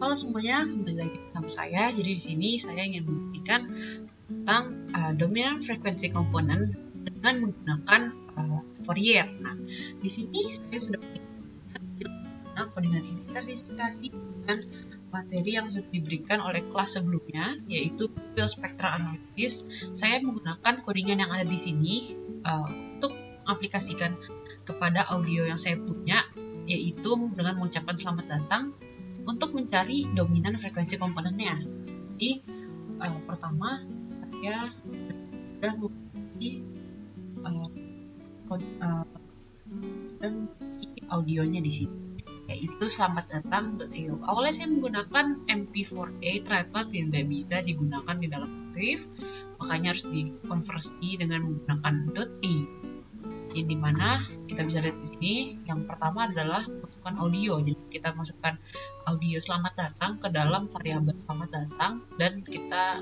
Halo semuanya, kembali lagi bersama saya. Jadi di sini saya ingin membuktikan tentang dominant frequency component dengan menggunakan Fourier. Nah, di sini saya sudah menggunakan codingan interdiskripsi dengan materi yang sudah diberikan oleh kelas sebelumnya, yaitu Pupil Spectral Analysis. Saya menggunakan codingan yang ada di sini untuk mengaplikasikan kepada audio yang saya punya, yaitu dengan mengucapkan selamat datang untuk mencari dominan frekuensi komponennya. Jadi pertama saya sudah memiliki audionya di sini, yaitu selamat datang.io. Awalnya saya menggunakan MP4A, ternyata tidak bisa digunakan di dalam Wave, makanya harus dikonversi dengan menggunakan .a. Jadi dimana kita bisa lihat di sini, yang pertama adalah masukkan audio. Jadi kita masukkan audio selamat datang ke dalam variabel selamat datang, dan kita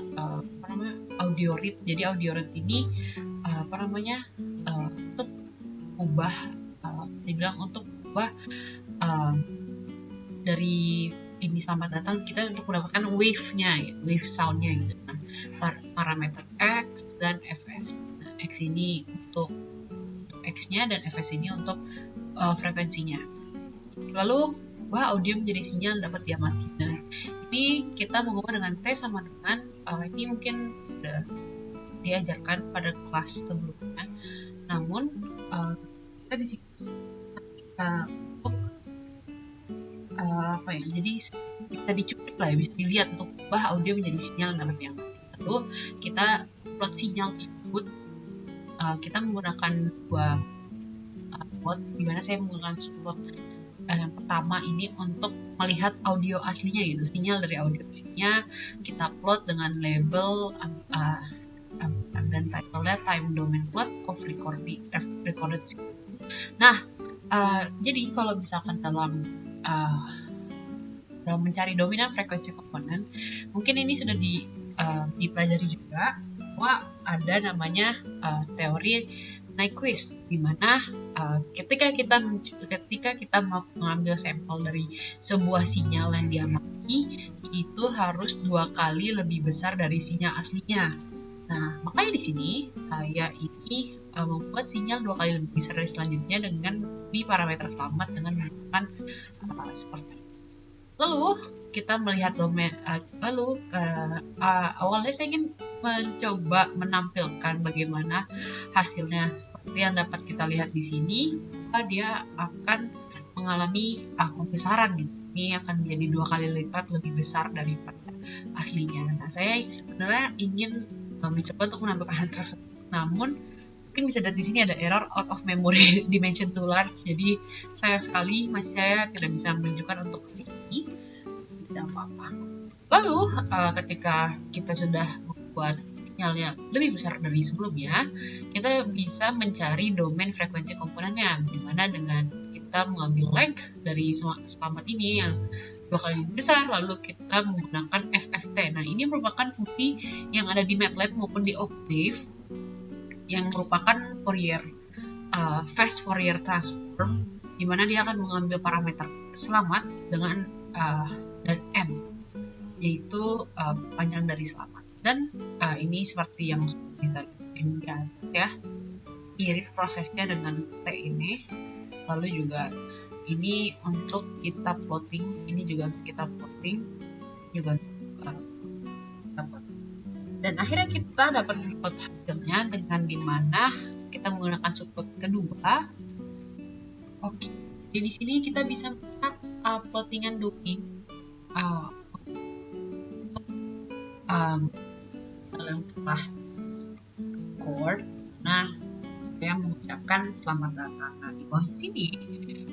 audio read. Jadi audio read ini untuk ubah dibilang untuk ubah dari ini selamat datang kita untuk mendapatkan wave-nya, wave sound-nya gitu. Nah, parameter X dan Fs. Nah, X ini untuk X-nya dan Fs ini untuk frekuensinya. Lalu ubah audio menjadi sinyal dapat diamati. Nah, ini kita mengubah dengan T sama dengan ini mungkin sudah diajarkan pada kelas sebelumnya. Namun kita di sini untuk jadi bisa dicuplik lah, bisa dilihat untuk ubah audio menjadi sinyal dapat diamati. Lalu kita plot sinyal tersebut. Kita menggunakan dua plot, di mana saya menggunakan plot yang pertama ini untuk melihat audio aslinya gitu, sinyal dari audio aslinya kita plot dengan label dan title-nya time domain plot of recorded signal. Nah, jadi kalau misalkan dalam mencari dominan frekuensi komponen, mungkin ini sudah dipelajari juga bahwa ada namanya teori Nyquist, di mana ketika kita mengambil sampel dari sebuah sinyal yang diamati, itu harus 2 kali lebih besar dari sinyal aslinya. Nah, makanya di sini saya ini membuat sinyal 2 kali lebih besar dari selanjutnya dengan di parameter selamat dengan menggunakan seperti ini. Lalu kita melihat domain. Awalnya saya ingin mencoba menampilkan bagaimana hasilnya. Seperti yang dapat kita lihat di sini, dia akan mengalami pembesaran gitu. Ini akan menjadi 2 kali lipat lebih besar daripada aslinya. Nah, saya sebenarnya ingin mencoba untuk menampilkan hal tersebut. Namun mungkin bisa lihat di sini ada error out of memory dimension too large. Jadi sayang sekali saya tidak bisa menunjukkan untuk ini. Tidak apa-apa. Lalu ketika kita sudah membuat sinyalnya lebih besar dari sebelumnya, kita bisa mencari domain frekuensi komponennya, dimana dengan kita mengambil length dari selamat ini yang 2 kali lebih besar, lalu kita menggunakan FFT. Nah, ini merupakan fungsi yang ada di MATLAB maupun di Octave yang merupakan fast Fourier transform, di mana dia akan mengambil parameter selamat dengan dan n, yaitu panjang dari selamat. Dan ini seperti yang kita lihat ya, mirip prosesnya dengan T ini. Lalu juga ini untuk kita plotting, ini juga kita plotting juga dapat. Dan akhirnya kita dapat plot hasilnya dengan dimana kita menggunakan subplot kedua. Oke, jadi di sini kita bisa melihat plottingan domain dalam kelas chord. Nah, saya mengucapkan selamat datang. Nah, di bawah sini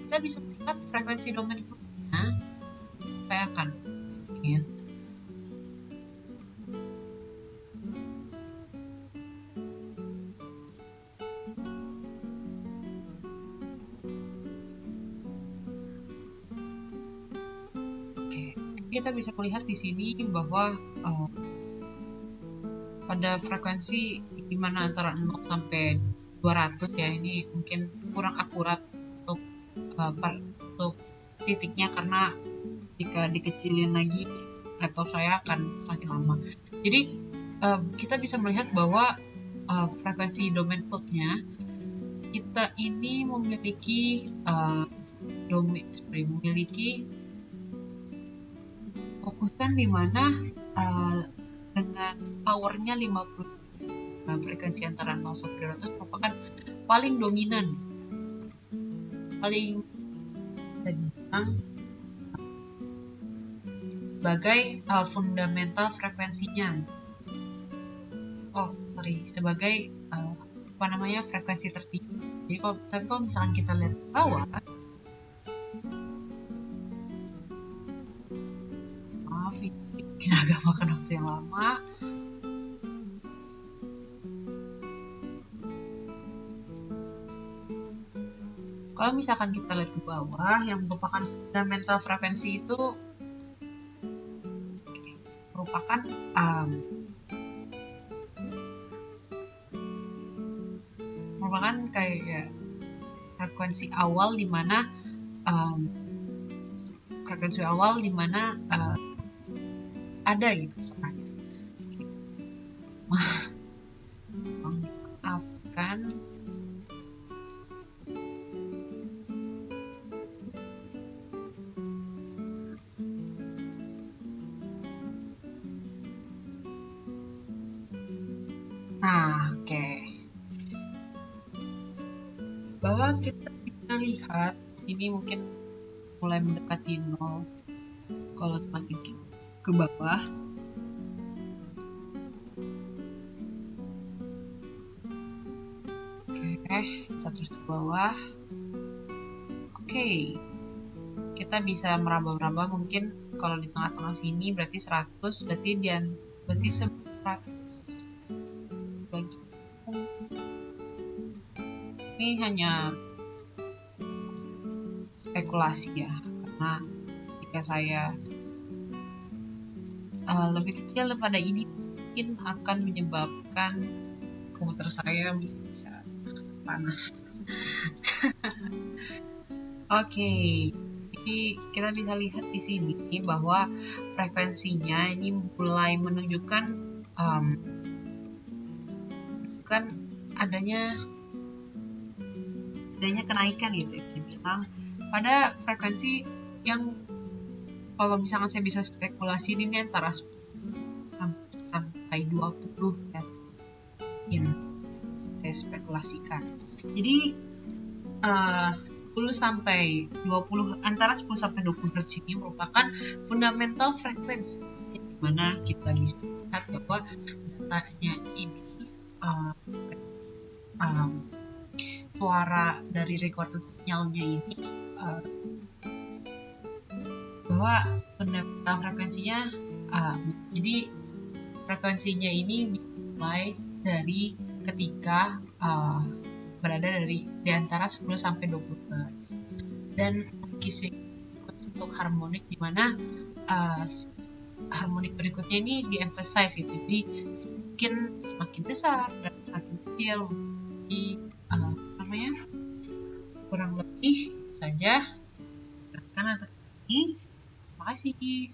kita bisa melihat frekuensi domain chordnya. Saya akan bikin kita bisa melihat di sini bahwa pada frekuensi di mana antara 0 sampai 200 ya, ini mungkin kurang akurat untuk titiknya karena Jika dikecilin lagi, laptop saya akan semakin lama. Jadi kita bisa melihat bahwa frekuensi domain fault-nya, kita ini memiliki memiliki fokusan di mana dengan powernya 50, frekuensi antara 0 sampai 200 merupakan paling dominan, paling bisa dibilang sebagai fundamental frekuensinya. Sebagai frekuensi tertinggi. Jadi kalau misalkan kita lihat ke bawah, maaf ini agak makan waktu yang lama. Kalau misalkan kita lihat ke bawah, yang merupakan fundamental frekuensi itu merupakan kayak frekuensi awal di mana ada gitu. Maafkan. Oke. Bahwa kita bisa lihat ini mungkin mulai mendekati 0 kalau semakin ke bawah. Oke, 100 ke bawah. Oke, kita bisa meraba-raba, mungkin kalau di tengah-tengah sini berarti 100, berarti 100 bagi ini hanya spekulasi ya, karena jika saya lebih kecil daripada ini mungkin akan menyebabkan komputer saya bisa panas. Oke, jadi kita bisa lihat di sini bahwa frekuensinya ini mulai menunjukkan adanya kenaikan gitu ya, bilang pada frekuensi yang kalau misalkan saya bisa spekulasi ini antara 10 sampai 20 ya, yang saya spekulasikan. Jadi 10 sampai 20, antara 10 sampai 20 Hz ini merupakan fundamental frekuensi, di mana kita bisa lihat bahwa datanya ini suara dari recorded sinyalnya ini bahwa fundamental frekuensinya jadi frekuensinya ini dimulai dari ketika berada di antara 10 sampai 20 Hz, dan untuk harmonik di mana harmonik berikutnya ini di-emphasize gitu, jadi mungkin semakin besar dan semakin kecil. Jadi kurang lebih saja. Terima kasih.